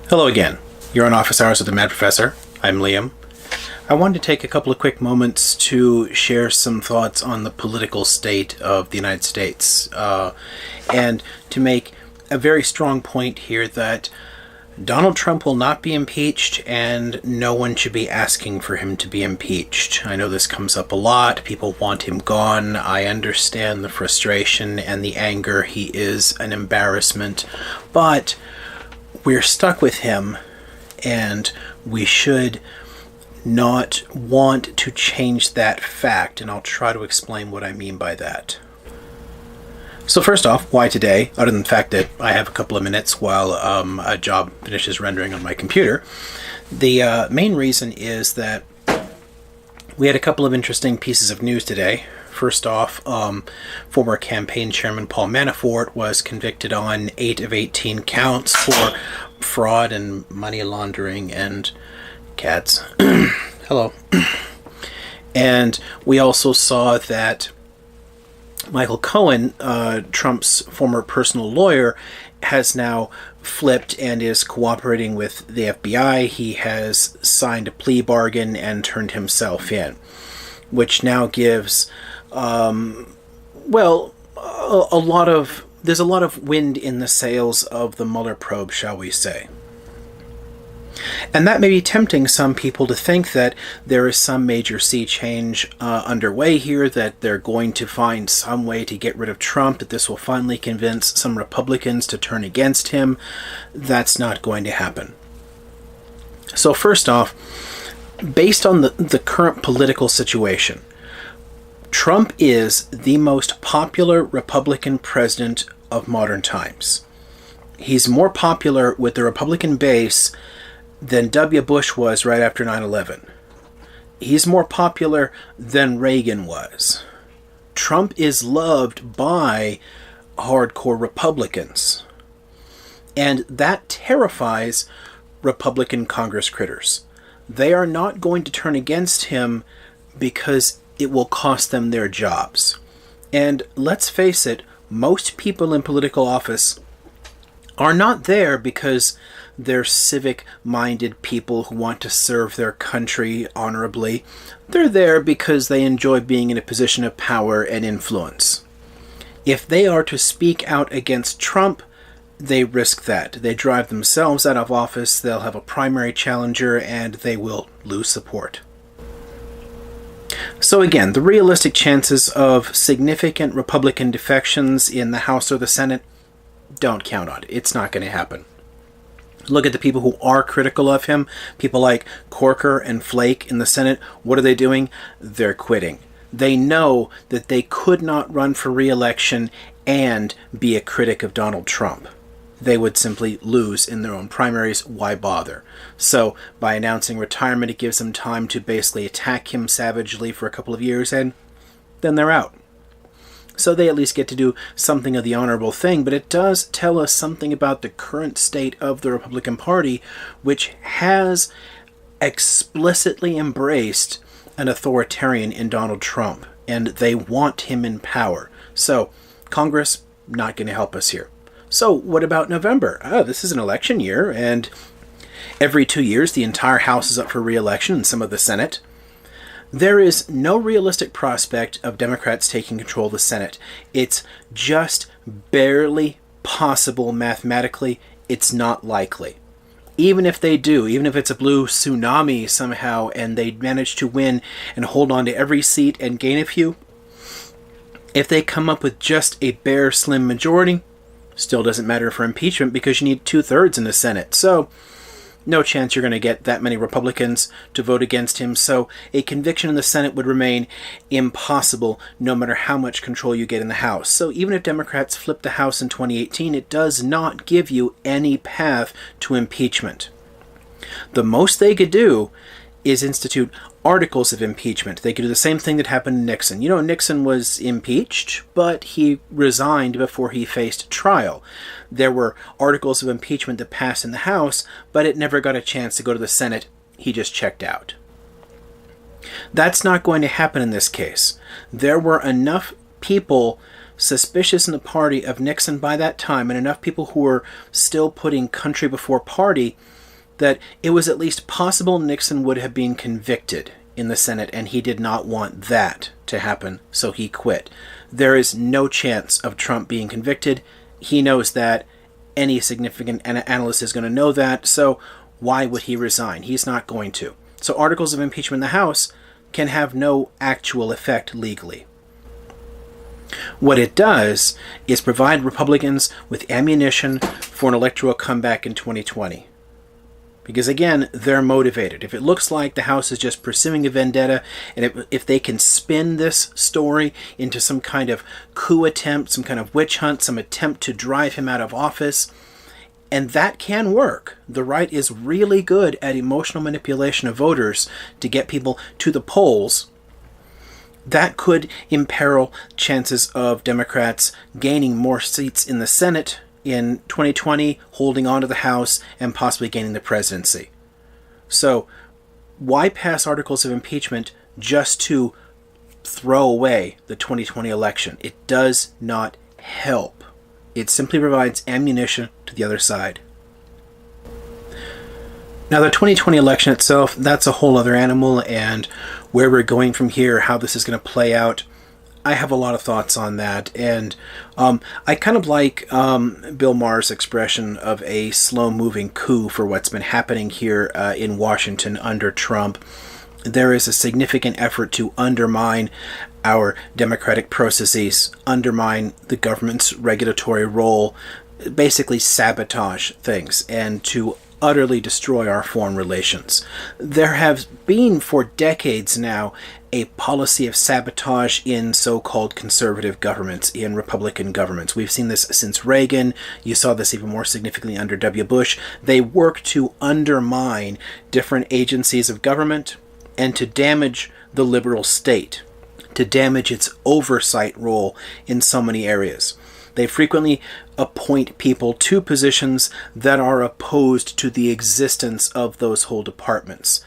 Hello again. You're on Office Hours with the Mad Professor. I'm Liam. I wanted to take a couple of quick moments to share some thoughts on the political state of the United States, and to make a very strong point here that Donald Trump will not be impeached, and no one should be asking for him to be impeached. I know this comes up a lot. People want him gone. I understand the frustration and the anger. He is an embarrassment, but we're stuck with him, and we should not want to change that fact, and I'll try to explain what I mean by that. So first off, why today? Other than the fact that I have a couple of minutes while a job finishes rendering on my computer. The main reason is that we had a couple of interesting pieces of news today. First off, former campaign chairman Paul Manafort was convicted on 8 of 18 counts for fraud and money laundering and cats. Hello. And we also saw that Michael Cohen, Trump's former personal lawyer, has now flipped and is cooperating with the FBI. He has signed a plea bargain and turned himself in, which now gives, there's a lot of wind in the sails of the Mueller probe, shall we say. And that may be tempting some people to think that there is some major sea change underway here, that they're going to find some way to get rid of Trump, that this will finally convince some Republicans to turn against him. That's not going to happen. So first off, based on the current political situation, Trump is the most popular Republican president of modern times. He's more popular with the Republican base than W. Bush was right after 9/11. He's more popular than Reagan was. Trump is loved by hardcore Republicans. And that terrifies Republican Congress critters. They are not going to turn against him because it will cost them their jobs. And let's face it, most people in political office are not there because they're civic-minded people who want to serve their country honorably. They're there because they enjoy being in a position of power and influence. If they are to speak out against Trump, they risk that. They drive themselves out of office, they'll have a primary challenger, and they will lose support. So again, the realistic chances of significant Republican defections in the House or the Senate, don't count on it. It's not going to happen. Look at the people who are critical of him. People like Corker and Flake in the Senate. What are they doing? They're quitting. They know that they could not run for re-election and be a critic of Donald Trump. They would simply lose in their own primaries. Why bother? So by announcing retirement, it gives them time to basically attack him savagely for a couple of years, and then they're out. So they at least get to do something of the honorable thing, but it does tell us something about the current state of the Republican Party, which has explicitly embraced an authoritarian in Donald Trump, and they want him in power. So Congress, not going to help us here. So what about November? This is an election year, and every 2 years the entire House is up for re-election and some of the Senate. There is no realistic prospect of Democrats taking control of the Senate. It's just barely possible mathematically. It's not likely. Even if they do, even if it's a blue tsunami somehow and they manage to win and hold on to every seat and gain a few, if they come up with just a bare slim majority, still doesn't matter for impeachment because you need 2/3 in the Senate. So no chance you're going to get that many Republicans to vote against him, so a conviction in the Senate would remain impossible no matter how much control you get in the House. So even if Democrats flip the House in 2018, it does not give you any path to impeachment. The most they could do is institute articles of impeachment. They could do the same thing that happened to Nixon. You know, Nixon was impeached, but he resigned before he faced trial. There were articles of impeachment that passed in the House, but it never got a chance to go to the Senate. He just checked out. That's not going to happen in this case. There were enough people suspicious in the party of Nixon by that time, and enough people who were still putting country before party, that it was at least possible Nixon would have been convicted in the Senate, and he did not want that to happen, so he quit. There is no chance of Trump being convicted. He knows that. Any significant analyst is going to know that, so why would he resign? He's not going to. So articles of impeachment in the House can have no actual effect legally. What it does is provide Republicans with ammunition for an electoral comeback in 2020. Because again, they're motivated. If it looks like the House is just pursuing a vendetta, and if they can spin this story into some kind of coup attempt, some kind of witch hunt, some attempt to drive him out of office, and that can work. The right is really good at emotional manipulation of voters to get people to the polls. That could imperil chances of Democrats gaining more seats in the Senate in 2020, holding on to the House, and possibly gaining the presidency. So, why pass articles of impeachment just to throw away the 2020 election? It does not help. It simply provides ammunition to the other side. Now, the 2020 election itself, that's a whole other animal, and where we're going from here, how this is going to play out, I have a lot of thoughts on that, and I kind of like Bill Maher's expression of a slow-moving coup for what's been happening here in Washington under Trump. There is a significant effort to undermine our democratic processes, undermine the government's regulatory role, basically sabotage things, and to utterly destroy our foreign relations. There have been for decades now a policy of sabotage in so-called conservative governments, in Republican governments. We've seen this since Reagan. You saw this even more significantly under W. Bush. They work to undermine different agencies of government and to damage the liberal state, to damage its oversight role in so many areas. They frequently appoint people to positions that are opposed to the existence of those whole departments.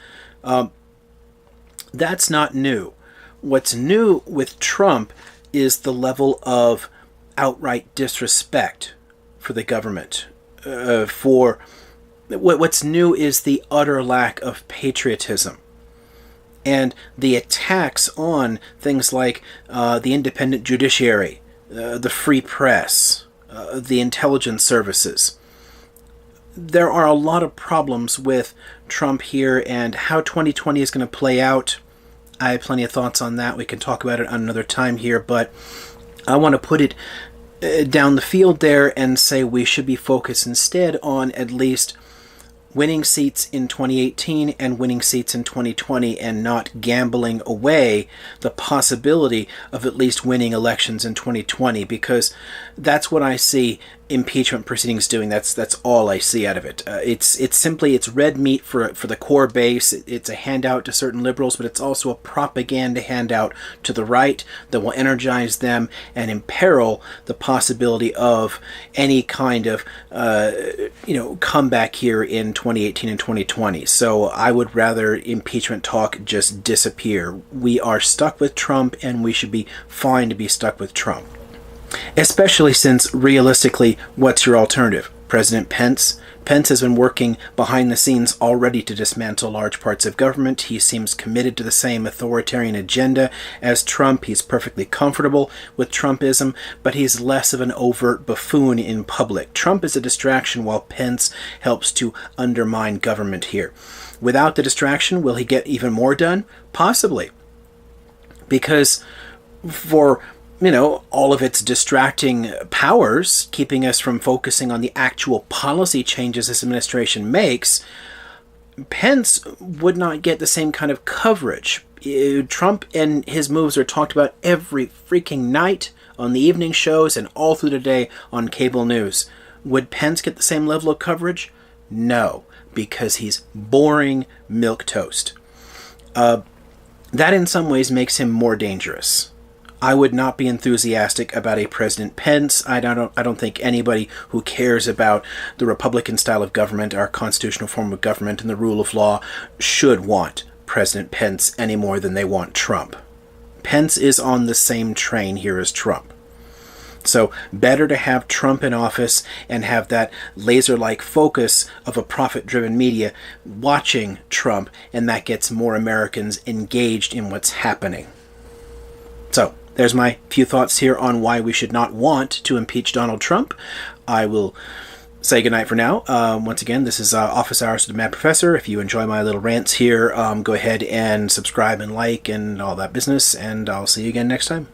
That's not new. What's new with Trump is the level of outright disrespect for the government. What's new is the utter lack of patriotism. And the attacks on things like the independent judiciary, the free press, the intelligence services. There are a lot of problems with Trump here, and how 2020 is going to play out. I have plenty of thoughts on that. We can talk about it on another time here, but I want to put it down the field there and say we should be focused instead on at least winning seats in 2018 and winning seats in 2020, and not gambling away the possibility of at least winning elections in 2020, because that's what I see impeachment proceedings doing. That's all I see out of it. It's simply red meat for the core base. It's a handout to certain liberals, but it's also a propaganda handout to the right that will energize them and imperil the possibility of any kind of comeback here in 2018 and 2020. So I would rather impeachment talk just disappear. We are stuck with Trump, and we should be fine to be stuck with Trump. Especially since, realistically, what's your alternative? President Pence? Pence has been working behind the scenes already to dismantle large parts of government. He seems committed to the same authoritarian agenda as Trump. He's perfectly comfortable with Trumpism, but he's less of an overt buffoon in public. Trump is a distraction, while Pence helps to undermine government here. Without the distraction, will he get even more done? Possibly. Because for all of its distracting powers, keeping us from focusing on the actual policy changes this administration makes, Pence would not get the same kind of coverage. Trump and his moves are talked about every freaking night on the evening shows and all through the day on cable news. Would Pence get the same level of coverage? No, because he's boring milquetoast. That in some ways makes him more dangerous. I would not be enthusiastic about a President Pence. I don't think anybody who cares about the Republican style of government, our constitutional form of government, and the rule of law should want President Pence any more than they want Trump. Pence is on the same train here as Trump. So better to have Trump in office and have that laser-like focus of a profit-driven media watching Trump, and that gets more Americans engaged in what's happening. So there's my few thoughts here on why we should not want to impeach Donald Trump. I will say goodnight for now. Once again, this is Office Hours with the Mad Professor. If you enjoy my little rants here, go ahead and subscribe and like and all that business, and I'll see you again next time.